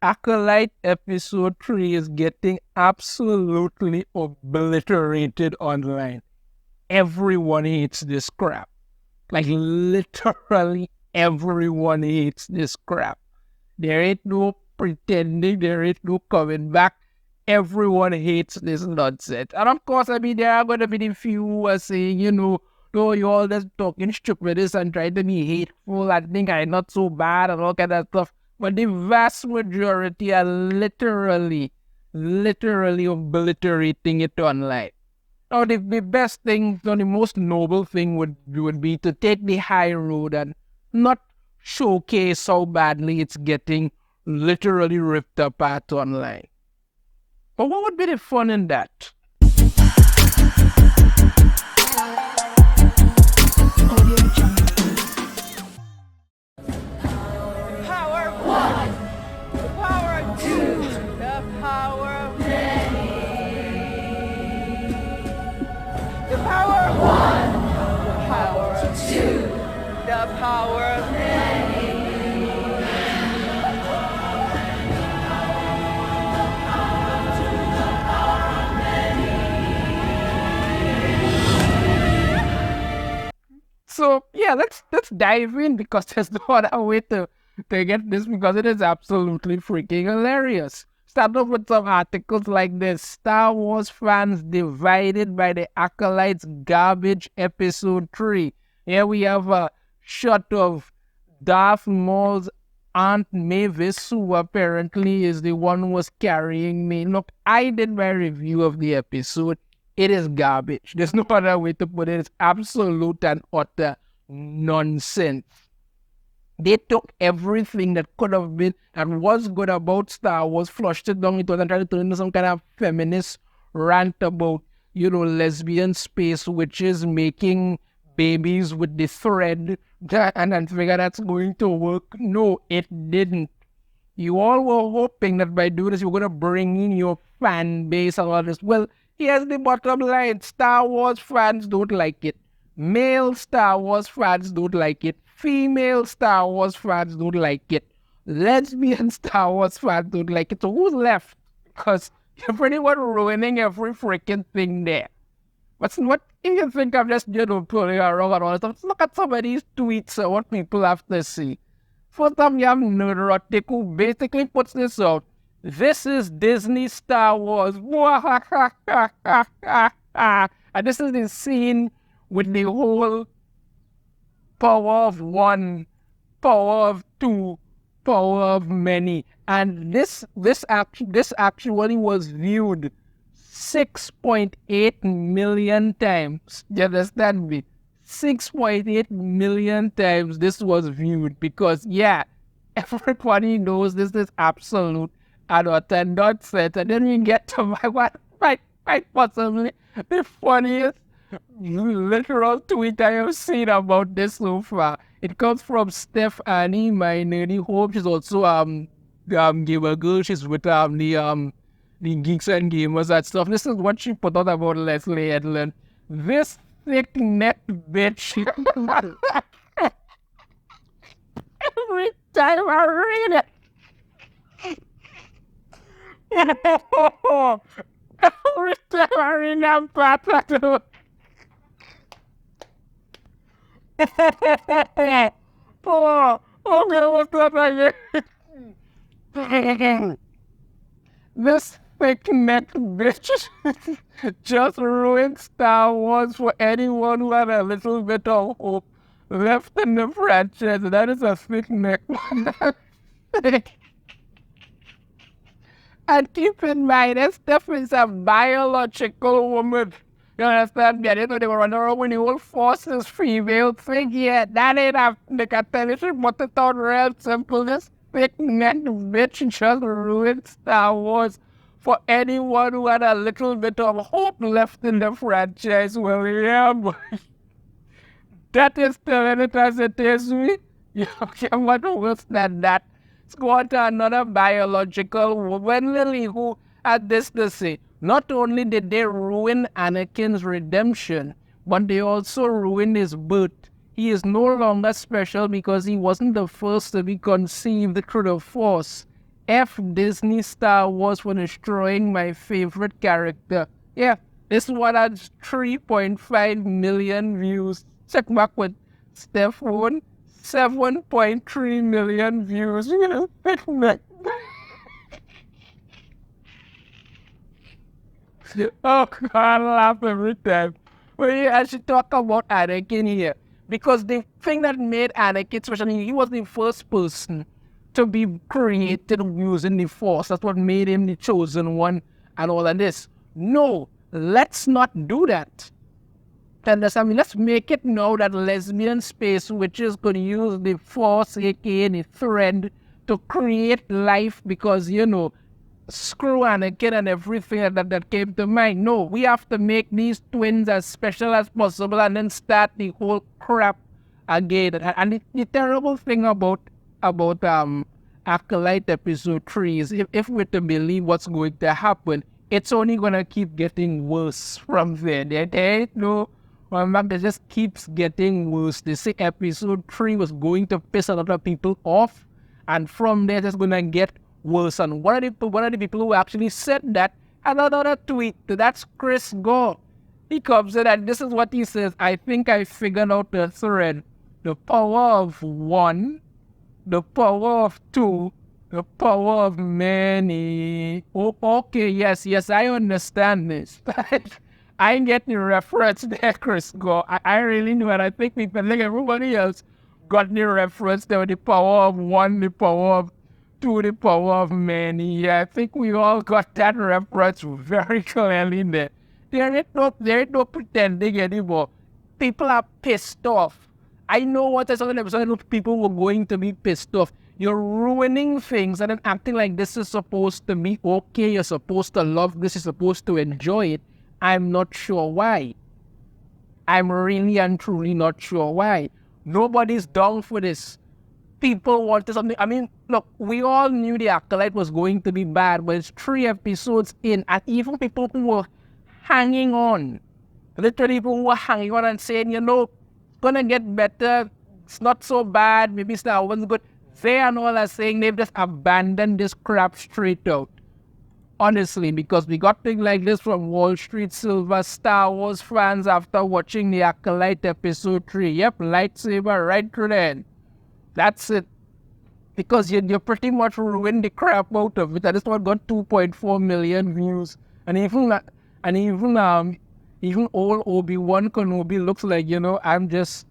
Acolyte episode 3 is getting absolutely obliterated online. Everyone hates this crap. Like, literally everyone hates this crap. There ain't no pretending, there ain't no coming back. Everyone hates this nonsense. And of course, I mean, there are going to be the few who are saying, no, you all just talking stupidness and trying to be hateful and think I'm not so bad and all kind of stuff. But the vast majority are literally obliterating it online. Now, the best thing, or the most noble thing would be to take the high road and not showcase how badly it's getting literally ripped apart online. But what would be the fun in that? Power one, power two, the power of many. The power one, the power of two, the power of many. So yeah, let's dive in because there's no other way to get this because it is absolutely freaking hilarious. Start off with some articles like this: Star Wars fans divided by the Acolyte's garbage episode 3. Here we have a shot of Darth Maul's Aunt Mavis, who apparently is the one who was carrying me. Look, I did my review of the episode. It is garbage. There's no other way to put it. It's absolute and utter nonsense. They took everything that could have been and was good about Star Wars, flushed it down into it and tried to turn into some kind of feminist rant about, lesbian space witches making babies with the thread and figure that's going to work. No, it didn't. You all were hoping that by doing this, you're going to bring in your fan base and all this. Well, here's the bottom line. Star Wars fans don't like it. Male Star Wars fans don't like it. Female Star Wars fans don't like it. Lesbian Star Wars fans don't like it. So who's left? Because you're pretty much ruining every freaking thing there. What if you think I'm just, pulling around and all that stuff? Look at some of these tweets and what people have to see. For some young neurotic who basically puts this out. This is Disney Star Wars. And this is the scene with the whole power of one, power of two, power of many. And this actually was viewed 6.8 million times. You understand me? 6.8 million times this was viewed because, everybody knows this is absolute and utter nonsense. And then we get to my possibly the funniest literal tweet I have seen about this so far. It comes from Steph Annie, my nerdy home. She's also gamer girl. She's with the Geeks and Gamers and stuff. This is what she put out about Leslie Edlund. This thick-necked bitch. Every time I read it. Every time I read that part, what's that again? This thick-necked bitch just ruined Star Wars for anyone who had a little bit of hope left in the franchise. That is a thick-neck one. And keep in mind, this stuff is a biological woman. You understand me? I didn't know they were running around with the whole forces female thing. Yeah, that ain't a make a television, but it's all real simple. This thick-necked bitch just ruined Star Wars for anyone who had a little bit of hope left in the franchise. Well, yeah, boy. That is telling it as it is, me. You can't much worse than that. Let's go on to another biological woman, Lily, who had this to say. Not only did they ruin Anakin's redemption, but they also ruined his birth. He is no longer special because he wasn't the first to be conceived through the Force. F Disney Star Wars for destroying my favorite character. Yeah, this one has 3.5 million views. Check back with Steph One, 7.3 million views. You know, oh God, I laugh every time. Well, yeah, I should talk about Anakin here. Because the thing that made Anakin special, he was the first person to be created using the Force. That's what made him the chosen one and all of this. No, let's not do that. Understand me? Let's make it now that lesbian space witches could use the Force, aka the thread, to create life because, you know, screw Anakin and everything that came to mind. No, we have to make these twins as special as possible and then start the whole crap again. And the terrible thing about Acolyte episode 3 is if we're to believe what's going to happen, it's only gonna keep getting worse from there. There ain't no it just keeps getting worse. They say episode 3 was going to piss a lot of people off, and from there it's gonna get worse. And one of the people who actually said that had another tweet. That's Chris Gore. He comes in and this is what he says. I think I figured out the thread. The power of one, the power of two, the power of many. Oh, okay, yes, I understand this. I get the reference there, Chris Gore. I really knew, and I think people like everybody else got the reference there. The power of one, the power of two, the power of many. Yeah, I think we all got that reference very clearly there. There ain't no pretending anymore. People are pissed off. I know what there's an episode of people were going to be pissed off. You're ruining things and then acting like this is supposed to be okay. You're supposed to love this. You're supposed to enjoy it. I'm not sure why. I'm really and truly not sure why. Nobody's down for this. People wanted something. I mean, look, we all knew The Acolyte was going to be bad, but it's 3 episodes in, and even people who were hanging on, literally people who were hanging on and saying, you know, it's gonna get better, it's not so bad, maybe Star Wars is good. They and all are saying they've just abandoned this crap straight out. Honestly, because we got things like this from Wall Street Silver, Star Wars fans after watching The Acolyte episode 3. Yep, lightsaber right through the end. That's it. Because you pretty much ruined the crap out of it. And this one got 2.4 million views. And even old Obi-Wan Kenobi looks like, you know, I'm just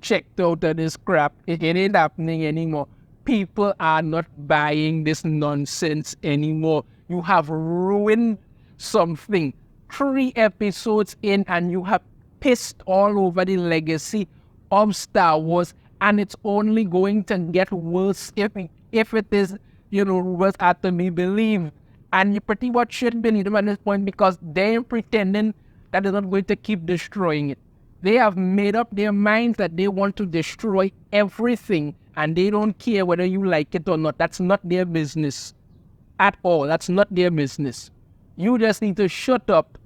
checked out of this crap. It ain't happening anymore. People are not buying this nonsense anymore. You have ruined something. 3 episodes in and you have pissed all over the legacy of Star Wars, and it's only going to get worse if it is, you know, worse to be believed. And you pretty much should believe them at this point because they're pretending that they're not going to keep destroying it. They have made up their minds that they want to destroy everything and they don't care whether you like it or not. That's not their business at all. That's not their business. You just need to shut up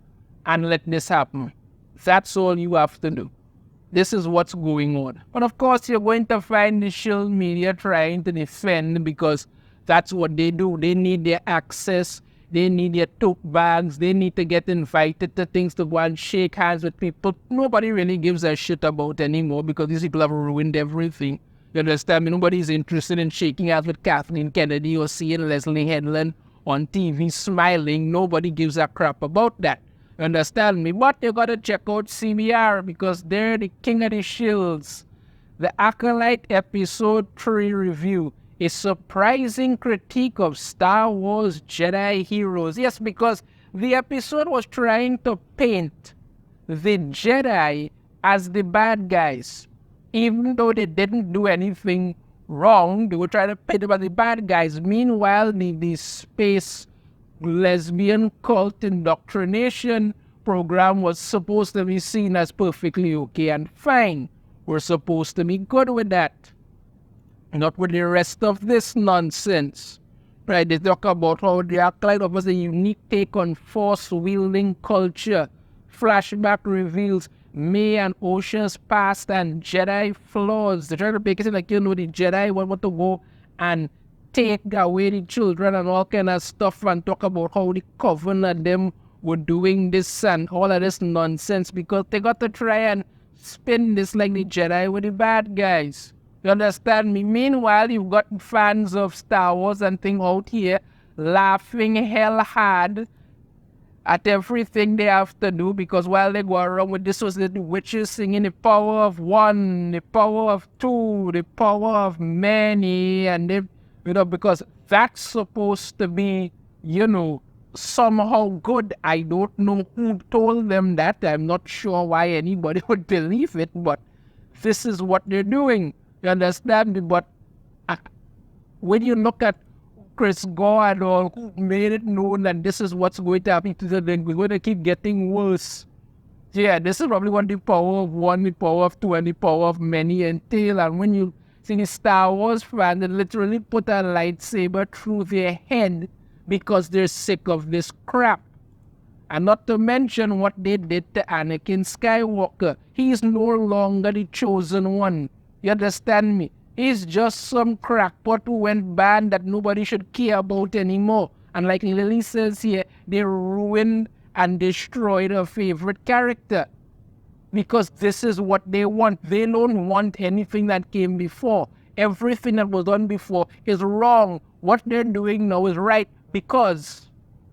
and let this happen. That's all you have to do. This is what's going on. But of course, you're going to find the shill media trying to defend because that's what they do. They need their access. They need their tote bags. They need to get invited to things to go and shake hands with people nobody really gives a shit about anymore because these people have ruined everything. You understand me? Nobody's interested in shaking hands with Kathleen Kennedy or seeing Leslie Headland on TV smiling. Nobody gives a crap about that. You understand me? But you gotta check out CBR because they're the king of the shills. The Acolyte Episode 3 review. A surprising critique of Star Wars Jedi heroes. Yes, because the episode was trying to paint the Jedi as the bad guys. Even though they didn't do anything wrong, they were trying to paint them as the bad guys. Meanwhile, the space lesbian cult indoctrination program was supposed to be seen as perfectly okay and fine. We're supposed to be good with that. Not with the rest of this nonsense. Right, they talk about how the Acolyte offers a unique take on force-wielding culture. Flashback reveals May and Ocean's past and Jedi flaws. They try to make it like, you know, the Jedi want to go and take away the children and all kind of stuff and talk about how the Covenant them were doing this and all of this nonsense because they got to try and spin this like the Jedi were the bad guys. You understand me? Meanwhile, you've got fans of Star Wars and things out here laughing hell hard at everything they have to do because while they go around with this was the witches singing the power of one, the power of two, the power of many, and they, because that's supposed to be, somehow good. I don't know who told them that. I'm not sure why anybody would believe it, but this is what they're doing. You understand me? But when you look at Chris Gore and all who made it known that this is what's going to happen to them, we're going to keep getting worse. Yeah, this is probably what the power of one, the power of two, and the power of many entail. And when you see the Star Wars fan, they literally put a lightsaber through their head because they're sick of this crap. And not to mention what they did to Anakin Skywalker. He's no longer the chosen one. You understand me? He's just some crackpot who went bad that nobody should care about anymore. And like Lily says here, they ruined and destroyed her favorite character. Because this is what they want. They don't want anything that came before. Everything that was done before is wrong. What they're doing now is right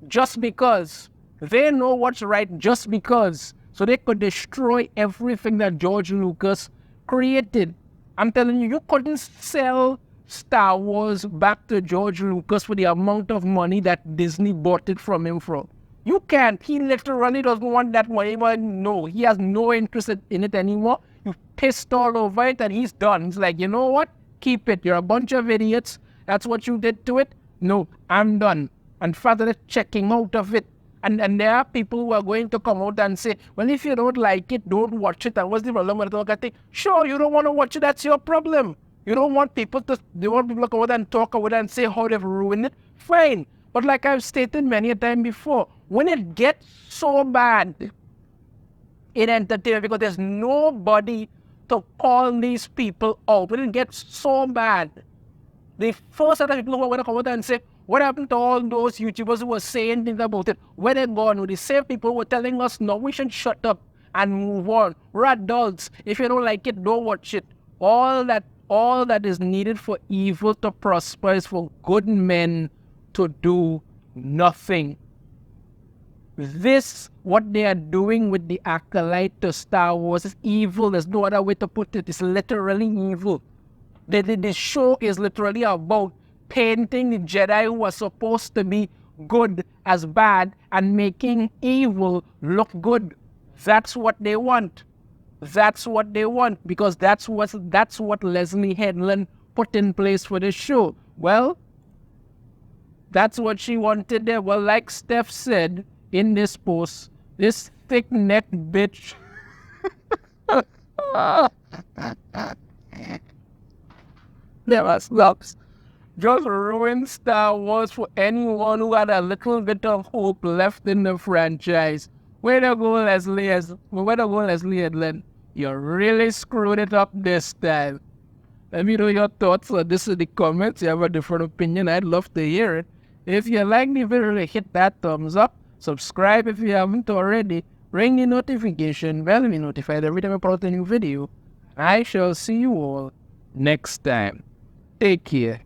just because. They know what's right just because. So they could destroy everything that George Lucas created. I'm telling you, you couldn't sell Star Wars back to George Lucas for the amount of money that Disney bought it from him for. You can't. He literally doesn't want that money. But no, he has no interest in it anymore. You pissed all over it and he's done. He's like, you know what? Keep it. You're a bunch of idiots. That's what you did to it. No, I'm done. And further checking out of it. And there are people who are going to come out and say, well, if you don't like it, don't watch it. And what's the problem with it? Sure, you don't want to watch it. That's your problem. You don't want people to come out and talk about it and say how they've ruined it. Fine. But like I've stated many a time before, when it gets so bad in entertainment, because there's nobody to call these people out, when it gets so bad, the first set of people who are going to come out and say, what happened to all those YouTubers who were saying things about it? Where they gone? The same people were telling us, no, we should shut up and move on. We're adults. If you don't like it, don't watch it. All that is needed for evil to prosper is for good men to do nothing. This, what they are doing with the Acolyte to Star Wars is evil. There's no other way to put it. It's literally evil. The show is literally about painting the Jedi who are supposed to be good as bad and making evil look good. That's what they want. That's what they want because that's what Leslie Headland put in place for the show. Well, that's what she wanted there. Well, like Steph said in this post, this thick-necked bitch never stops. Just ruined Star Wars for anyone who had a little bit of hope left in the franchise. Way to go, Leslie Headland. You really screwed it up this time. Let me know your thoughts on this in the comments. If you have a different opinion, I'd love to hear it. If you like the video, hit that thumbs up. Subscribe if you haven't already. Ring the notification bell to be notified every time I put out a new video. I shall see you all next time. Take care.